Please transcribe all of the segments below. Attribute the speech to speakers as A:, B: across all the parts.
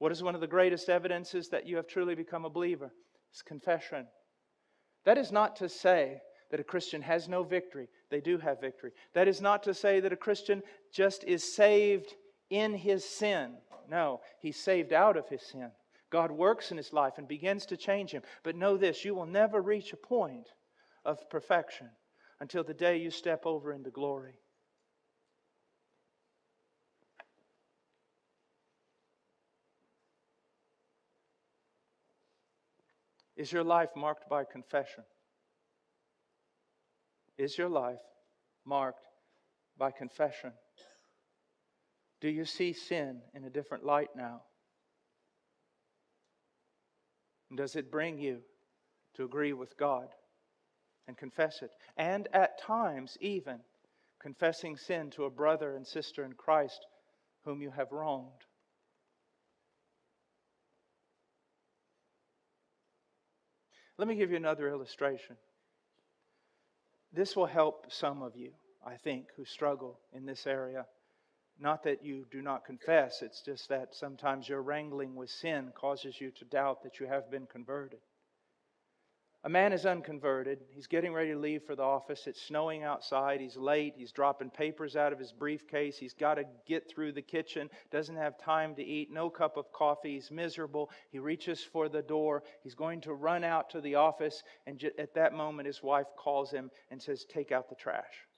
A: What is one of the greatest evidences that you have truly become a believer? It's confession. That is not to say that a Christian has no victory. They do have victory. That is not to say that a Christian just is saved in his sin. No, he's saved out of his sin. God works in his life and begins to change him. But know this, you will never reach a point of perfection until the day you step over into glory. Is your life marked by confession? Is your life marked by confession? Do you see sin in a different light now? And does it bring you to agree with God and confess it? And at times even confessing sin to a brother and sister in Christ whom you have wronged. Let me give you another illustration. This will help some of you, I think, who struggle in this area. Not that you do not confess, it's just that sometimes your wrangling with sin causes you to doubt that you have been converted. A man is unconverted. He's getting ready to leave for the office. It's snowing outside. He's late. He's dropping papers out of his briefcase. He's got to get through the kitchen. Doesn't have time to eat. No cup of coffee. He's miserable. He reaches for the door. He's going to run out to the office. And at that moment, his wife calls him and says, "Take out the trash."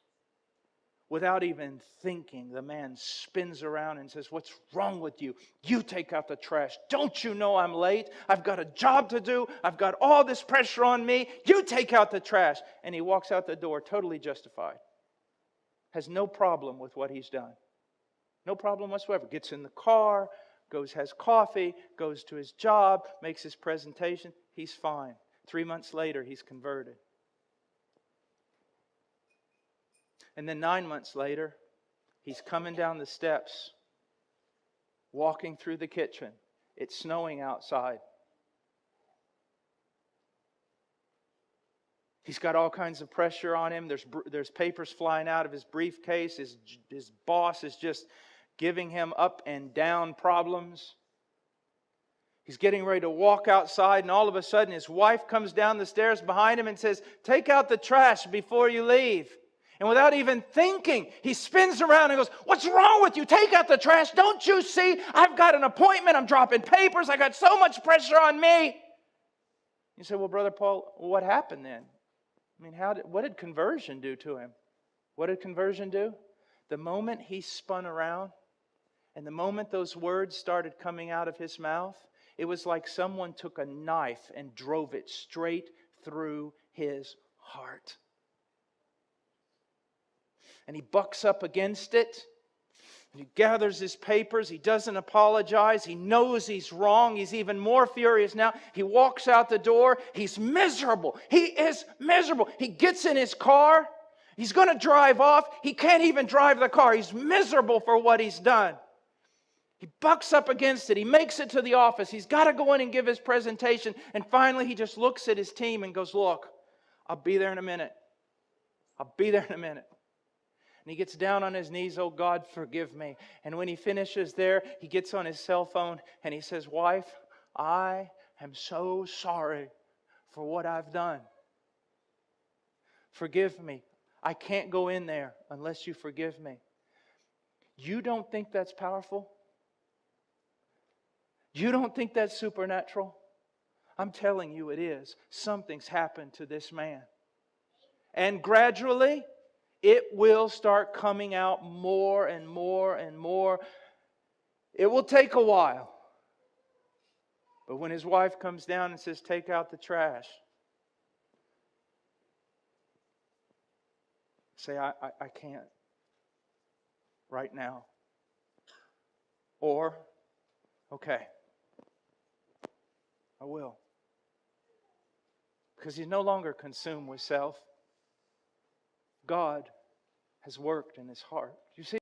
A: Without even thinking, the man spins around and says, "What's wrong with you? You take out the trash. Don't you know I'm late? I've got a job to do. I've got all this pressure on me. You take out the trash." And he walks out the door totally justified. Has no problem with what he's done. No problem whatsoever. Gets in the car, has coffee, goes to his job, makes his presentation. He's fine. 3 months later, he's converted. And then 9 months later, he's coming down the steps, walking through the kitchen. It's snowing outside. He's got all kinds of pressure on him. There's papers flying out of his briefcase. His boss is just giving him up and down problems. He's getting ready to walk outside, and all of a sudden his wife comes down the stairs behind him and says, "Take out the trash before you leave." And without even thinking, he spins around and goes, "What's wrong with you? Take out the trash. Don't you see? I've got an appointment. I'm dropping papers. I got so much pressure on me." You say, "Well, Brother Paul, what happened then? I mean, what did conversion do to him?" What did conversion do? The moment he spun around and the moment those words started coming out of his mouth, it was like someone took a knife and drove it straight through his heart. And he bucks up against it. And he gathers his papers. He doesn't apologize. He knows he's wrong. He's even more furious now. He walks out the door. He's miserable. He is miserable. He gets in his car. He's going to drive off. He can't even drive the car. He's miserable for what he's done. He bucks up against it. He makes it to the office. He's got to go in and give his presentation. And finally, he just looks at his team and goes, "Look, I'll be there in a minute. I'll be there in a minute." And he gets down on his knees, "Oh God, forgive me." And when he finishes there, he gets on his cell phone and he says, "Wife, I am so sorry for what I've done. Forgive me. I can't go in there unless you forgive me." You don't think that's powerful? You don't think that's supernatural? I'm telling you it is. Something's happened to this man. And gradually, it will start coming out more and more and more. It will take a while. But when his wife comes down and says, "Take out the trash," say, I can't right now. Or, "Okay, I will." Because he's no longer consumed with self. God has worked in his heart. You see?